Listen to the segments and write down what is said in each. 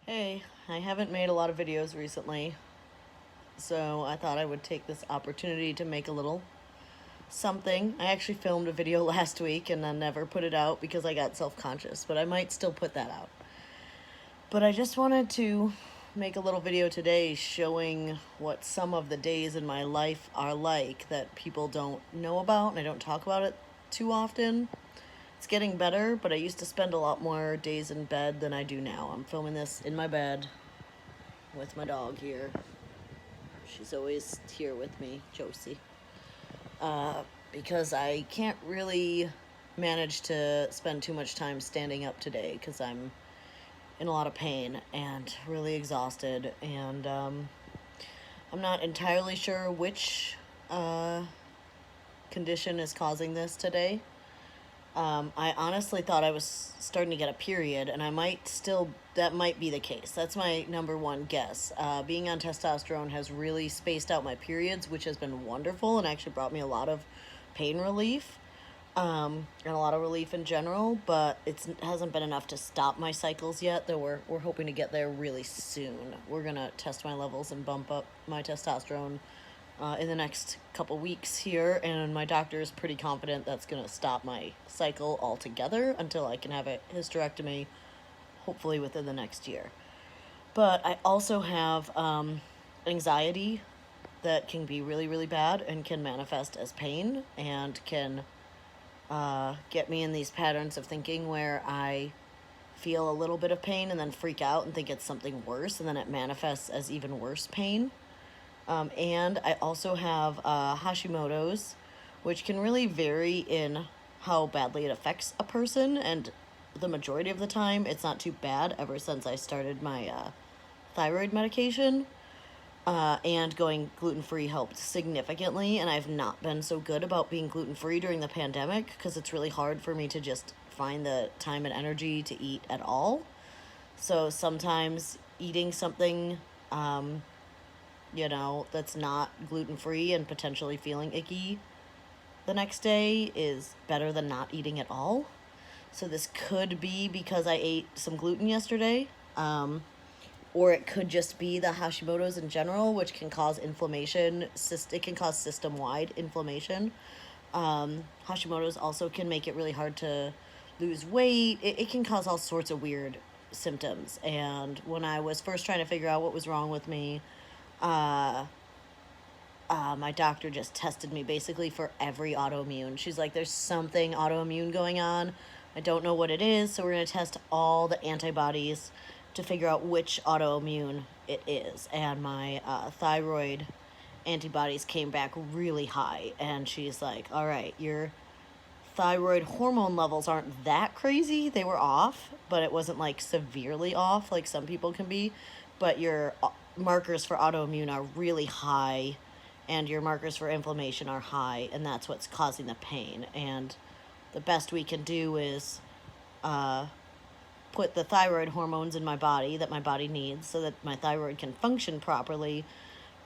Hey, I haven't made a lot of videos recently, so I thought I would take this opportunity to make a little something. I actually filmed a video last week and then never put it out because I got self-conscious, but I might still put that out. But I just wanted to make a little video today showing what some of the days in my life are like that people don't know about and I don't talk about it too often. It's getting better, but I used to spend a lot more days in bed than I do now. I'm filming this in my bed with my dog here. She's always here with me, Josie. Because I can't really manage to spend too much time standing up today because I'm in a lot of pain and really exhausted. And I'm not entirely sure which condition is causing this today. I honestly thought I was starting to get a period, and that might be the case. That's my number one guess. Being on testosterone has really spaced out my periods, which has been wonderful and actually brought me a lot of pain relief, and a lot of relief in general, but it hasn't been enough to stop my cycles yet, though we're hoping to get there really soon. We're going to test my levels and bump up my testosterone in the next couple weeks here, and my doctor is pretty confident that's going to stop my cycle altogether until I can have a hysterectomy, hopefully within the next year. But I also have anxiety that can be really, really bad and can manifest as pain and can get me in these patterns of thinking where I feel a little bit of pain and then freak out and think it's something worse, and then it manifests as even worse pain. And I also have Hashimoto's, which can really vary in how badly it affects a person. And the majority of the time, it's not too bad ever since I started my thyroid medication. And going gluten-free helped significantly. And I've not been so good about being gluten-free during the pandemic because it's really hard for me to just find the time and energy to eat at all. So sometimes eating something that's not gluten-free and potentially feeling icky the next day is better than not eating at all. So this could be because I ate some gluten yesterday, or it could just be the Hashimoto's in general, which can cause inflammation. It can cause system-wide inflammation. Hashimoto's also can make it really hard to lose weight. It can cause all sorts of weird symptoms. And when I was first trying to figure out what was wrong with me, my doctor just tested me basically for every autoimmune. She's like, there's something autoimmune going on. I don't know what it is, so we're going to test all the antibodies to figure out which autoimmune it is. And my thyroid antibodies came back really high. And she's like, all right, your thyroid hormone levels aren't that crazy. They were off, but it wasn't like severely off like some people can be. But your markers for autoimmune are really high, and your markers for inflammation are high, and that's what's causing the pain. And the best we can do is put the thyroid hormones in my body that my body needs so that my thyroid can function properly,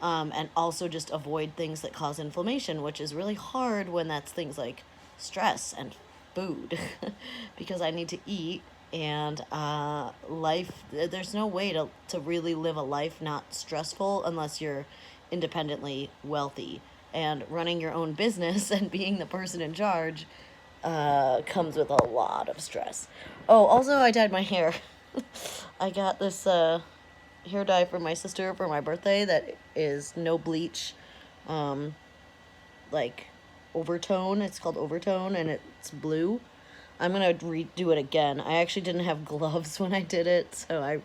and also just avoid things that cause inflammation, which is really hard when that's things like stress and food because I need to eat. And there's no way to really live a life not stressful unless you're independently wealthy. And running your own business and being the person in charge comes with a lot of stress. Oh, also, I dyed my hair. I got this hair dye from my sister for my birthday that is no bleach, like overtone. It's called overtone, and it's blue. I'm gonna redo it again. I actually didn't have gloves when I did it, so I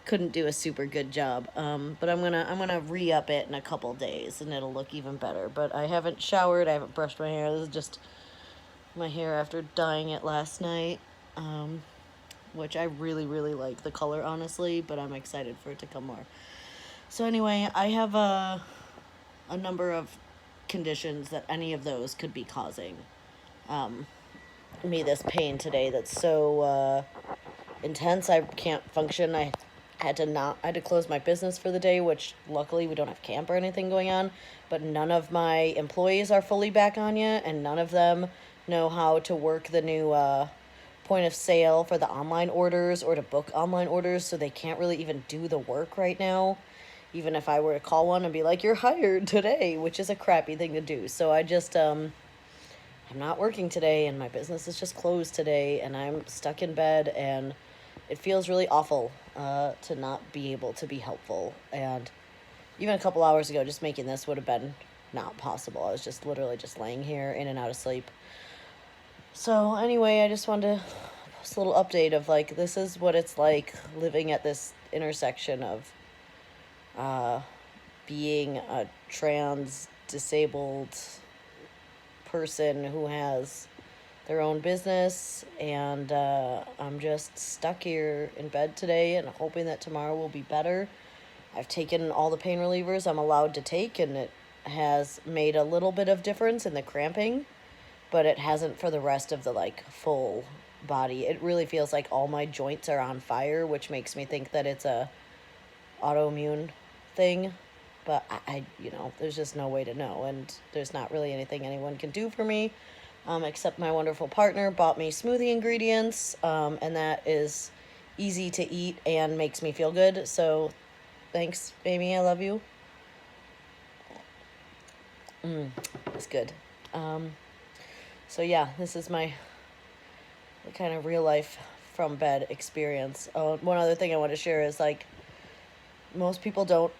couldn't do a super good job. But I'm gonna re-up it in a couple days, and it'll look even better. But I haven't showered. I haven't brushed my hair. This is just my hair after dyeing it last night, which I really, really like the color, honestly. But I'm excited for it to come more. So anyway, I have a number of conditions that any of those could be causing me this pain today that's so intense I can't function. I had to close my business for the day, which luckily we don't have camp or anything going on, but none of my employees are fully back on yet, and none of them know how to work the new point of sale for the online orders or to book online orders, so they can't really even do the work right now. Even if I were to call one and be like, you're hired today, which is a crappy thing to do. So I just, I'm not working today, and my business is just closed today, and I'm stuck in bed, and it feels really awful to not be able to be helpful. And even a couple hours ago, just making this would have been not possible. I was just literally just laying here in and out of sleep. So anyway, I just wanted to post a little update of like, this is what it's like living at this intersection of being a trans disabled person who has their own business, and I'm just stuck here in bed today and hoping that tomorrow will be better. I've taken all the pain relievers I'm allowed to take, and it has made a little bit of difference in the cramping, but it hasn't for the rest of the like full body. It really feels like all my joints are on fire, which makes me think that it's a autoimmune thing. But I there's just no way to know, and there's not really anything anyone can do for me, except my wonderful partner bought me smoothie ingredients, and that is easy to eat and makes me feel good. So thanks, Amy. I love you. It's good. So yeah, this is my kind of real life from bed experience. One other thing I want to share is like, most people don't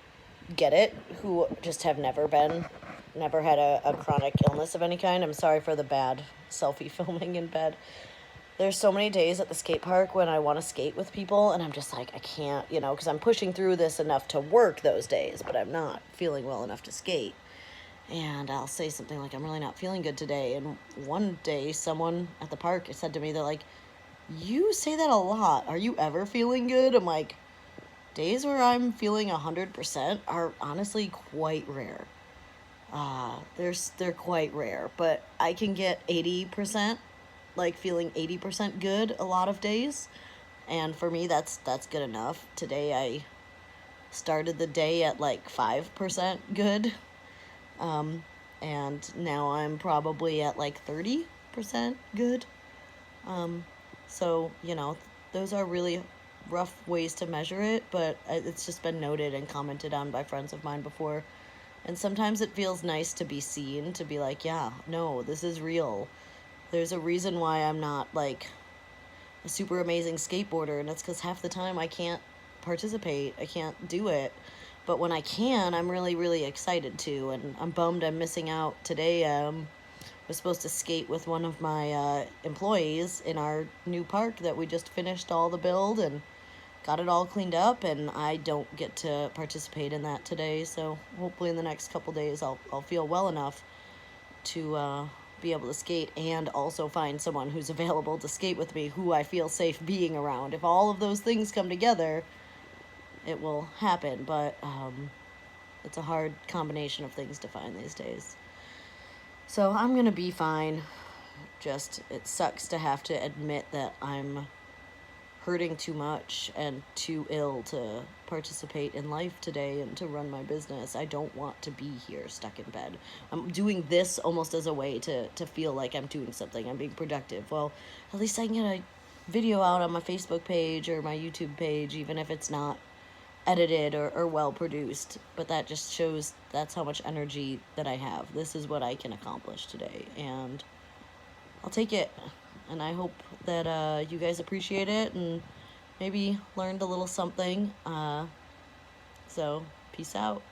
get it who just have never had a chronic illness of any kind. I'm sorry for the bad selfie filming in bed. There's so many days at the skate park when I want to skate with people, and I'm just like, I can't, because I'm pushing through this enough to work those days, but I'm not feeling well enough to skate. And I'll say something like, I'm really not feeling good today. And one day, someone at the park said to me, they're like, you say that a lot. Are you ever feeling good? I'm like, days where I'm feeling 100% are honestly quite rare. They're quite rare, but I can get 80%, like feeling 80% good a lot of days. And for me, that's good enough. Today I started the day at like 5% good. And now I'm probably at like 30% good. So, those are really rough ways to measure it, but it's just been noted and commented on by friends of mine before. And sometimes it feels nice to be seen, to be like, yeah, no, this is real. There's a reason why I'm not like a super amazing skateboarder, and it's because half the time I can't participate. I can't do it. But when I can, I'm really, really excited to, and I'm bummed I'm missing out today. I was supposed to skate with one of my employees in our new park that we just finished all the build and got it all cleaned up, and I don't get to participate in that today. So hopefully in the next couple days I'll feel well enough to be able to skate, and also find someone who's available to skate with me, who I feel safe being around. If all of those things come together, it will happen, but it's a hard combination of things to find these days. So I'm gonna be fine. Just, it sucks to have to admit that I'm hurting too much and too ill to participate in life today and to run my business. I don't want to be here stuck in bed. I'm doing this almost as a way to feel like I'm doing something, I'm being productive. Well, at least I can get a video out on my Facebook page or my YouTube page, even if it's not edited or well produced. But that just shows that's how much energy that I have. This is what I can accomplish today, and I'll take it. And I hope that you guys appreciate it and maybe learned a little something. So peace out.